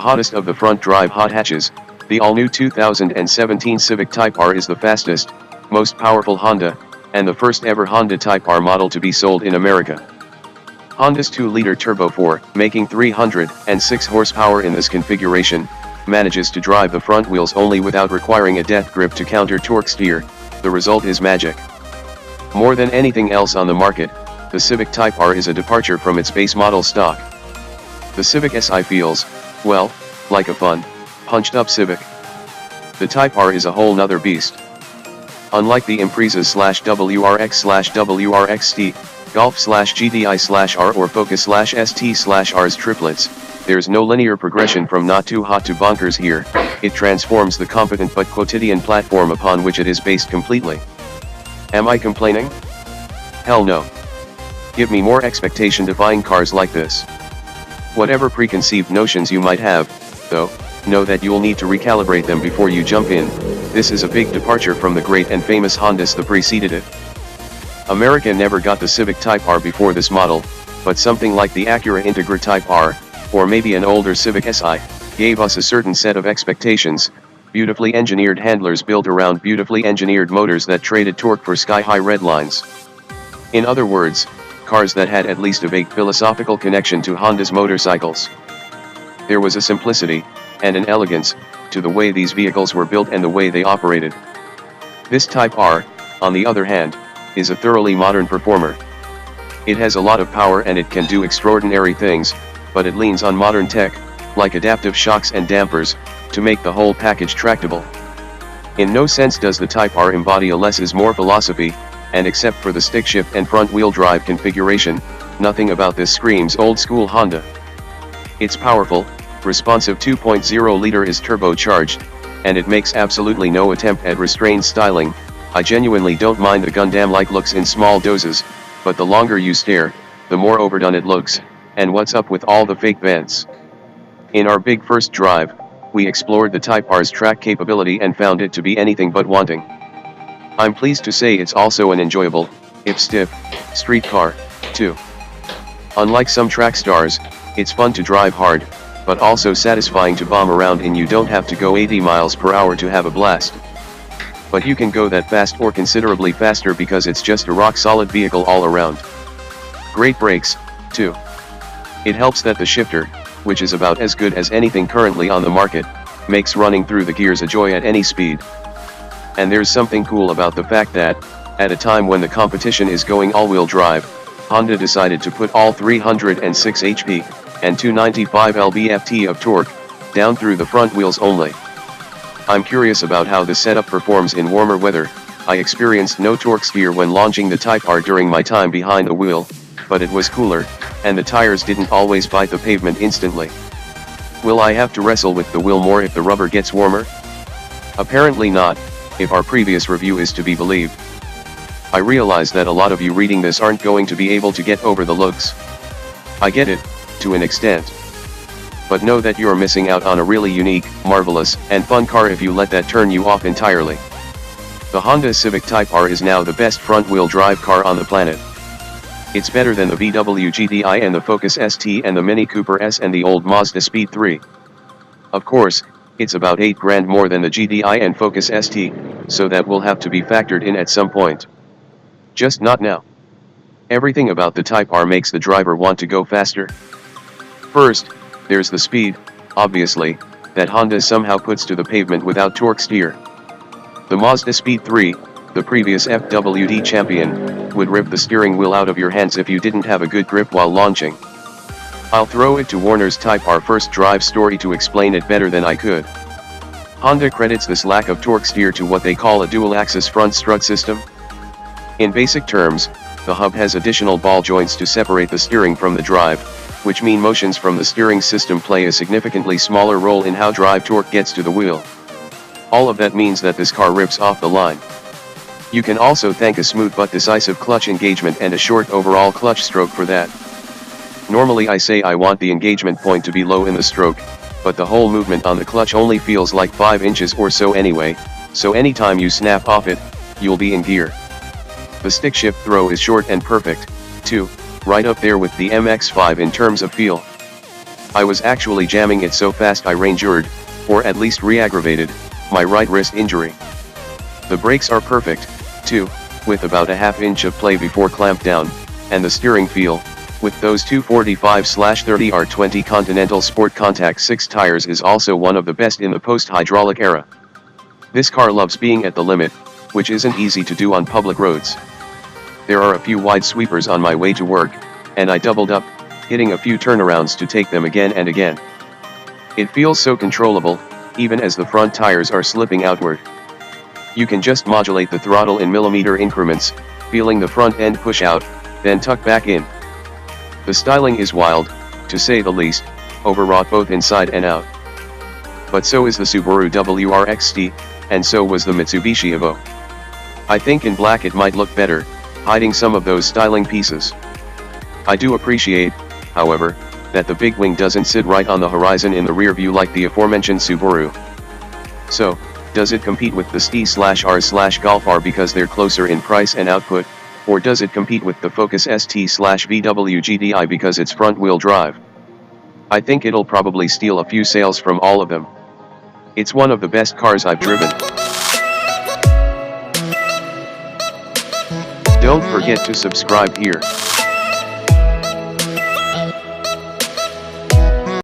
hottest of the front-drive hot hatches, the all-new 2017 Civic Type R is the fastest, most powerful Honda, and the first ever Honda Type R model to be sold in America. Honda's 2-liter turbo 4, making 306 horsepower in this configuration, manages to drive the front wheels only without requiring a death grip to counter torque steer. The result is magic. More than anything else on the market, the Civic Type R is a departure from its base model stock. The Civic Si feels, well, like a fun, punched-up Civic. The Type R is a whole nother beast. Unlike the Impreza/WRX/WRXT, Golf/GDI/R or Focus/ST/R's triplets, there's no linear progression from not too hot to bonkers here. It transforms the competent but quotidian platform upon which it is based completely. Am I complaining? Hell no. Give me more expectation-defying cars like this. Whatever preconceived notions you might have, though, know that you'll need to recalibrate them before you jump in. This is a big departure from the great and famous Hondas that preceded it. America never got the Civic Type R before this model, but something like the Acura Integra Type R, or maybe an older Civic Si, gave us a certain set of expectations: beautifully engineered handlers built around beautifully engineered motors that traded torque for sky-high red lines. In other words, cars that had at least a vague philosophical connection to Honda's motorcycles. There was a simplicity, and an elegance, to the way these vehicles were built and the way they operated. This Type R, on the other hand, is a thoroughly modern performer. It has a lot of power and it can do extraordinary things, but it leans on modern tech, like adaptive shocks and dampers, to make the whole package tractable. In no sense does the Type R embody a less is more philosophy, and except for the stick shift and front-wheel drive configuration, nothing about this screams old-school Honda. It's powerful, responsive 2.0-liter is turbocharged, and it makes absolutely no attempt at restrained styling. I genuinely don't mind the Gundam-like looks in small doses, but the longer you stare, the more overdone it looks, and what's up with all the fake vents? In our big first drive, we explored the Type R's track capability and found it to be anything but wanting. I'm pleased to say it's also an enjoyable, if stiff, street car, too. Unlike some track stars, it's fun to drive hard, but also satisfying to bomb around in. You don't have to go 80 miles per hour to have a blast. But you can go that fast or considerably faster because it's just a rock-solid vehicle all around. Great brakes, too. It helps that the shifter, which is about as good as anything currently on the market, makes running through the gears a joy at any speed. And there's something cool about the fact that, at a time when the competition is going all-wheel drive, Honda decided to put all 306 HP, and 295 lb-ft of torque, down through the front wheels only. I'm curious about how the setup performs in warmer weather. I experienced no torque steer when launching the Type R during my time behind the wheel, but it was cooler, and the tires didn't always bite the pavement instantly. Will I have to wrestle with the wheel more if the rubber gets warmer? Apparently not, if our previous review is to be believed. I realize that a lot of you reading this aren't going to be able to get over the looks. I get it, to an extent. But know that you're missing out on a really unique, marvelous, and fun car if you let that turn you off entirely. The Honda Civic Type R is now the best front-wheel drive car on the planet. It's better than the VW GDI and the Focus ST and the Mini Cooper S and the old Mazda Speed 3. Of course, it's about $8,000 more than the GDI and Focus ST, so that will have to be factored in at some point. Just not now. Everything about the Type R makes the driver want to go faster. First, there's the speed, obviously, that Honda somehow puts to the pavement without torque steer. The Mazda Speed 3, the previous FWD champion, would rip the steering wheel out of your hands if you didn't have a good grip while launching. I'll throw it to Warner's Type R first drive story to explain it better than I could. Honda credits this lack of torque steer to what they call a dual-axis front strut system. In basic terms, the hub has additional ball joints to separate the steering from the drive, which mean motions from the steering system play a significantly smaller role in how drive torque gets to the wheel. All of that means that this car rips off the line. You can also thank a smooth but decisive clutch engagement and a short overall clutch stroke for that. Normally I say I want the engagement point to be low in the stroke, but the whole movement on the clutch only feels like 5 inches or so anyway, so anytime you snap off it, you'll be in gear. The stick shift throw is short and perfect, too, right up there with the MX-5 in terms of feel. I was actually jamming it so fast I re-injured, or at least re-aggravated, my right wrist injury. The brakes are perfect, too, with about a half-inch of play before clamp down, and the steering feel, with those 245/30R20 Continental Sport Contact 6 tires is also one of the best in the post-hydraulic era. This car loves being at the limit, which isn't easy to do on public roads. There are a few wide sweepers on my way to work, and I doubled up, hitting a few turnarounds to take them again and again. It feels so controllable, even as the front tires are slipping outward. You can just modulate the throttle in millimeter increments, feeling the front end push out, then tuck back in. The styling is wild, to say the least, overwrought both inside and out. But so is the Subaru WRXT, and so was the Mitsubishi Evo. I think in black it might look better, hiding some of those styling pieces. I do appreciate, however, that the big wing doesn't sit right on the horizon in the rear view like the aforementioned Subaru. So, does it compete with the ST/R/Golf R because they're closer in price and output, or does it compete with the Focus ST/VW GDI because it's front-wheel drive? I think it'll probably steal a few sales from all of them. It's one of the best cars I've driven. Don't forget to subscribe here.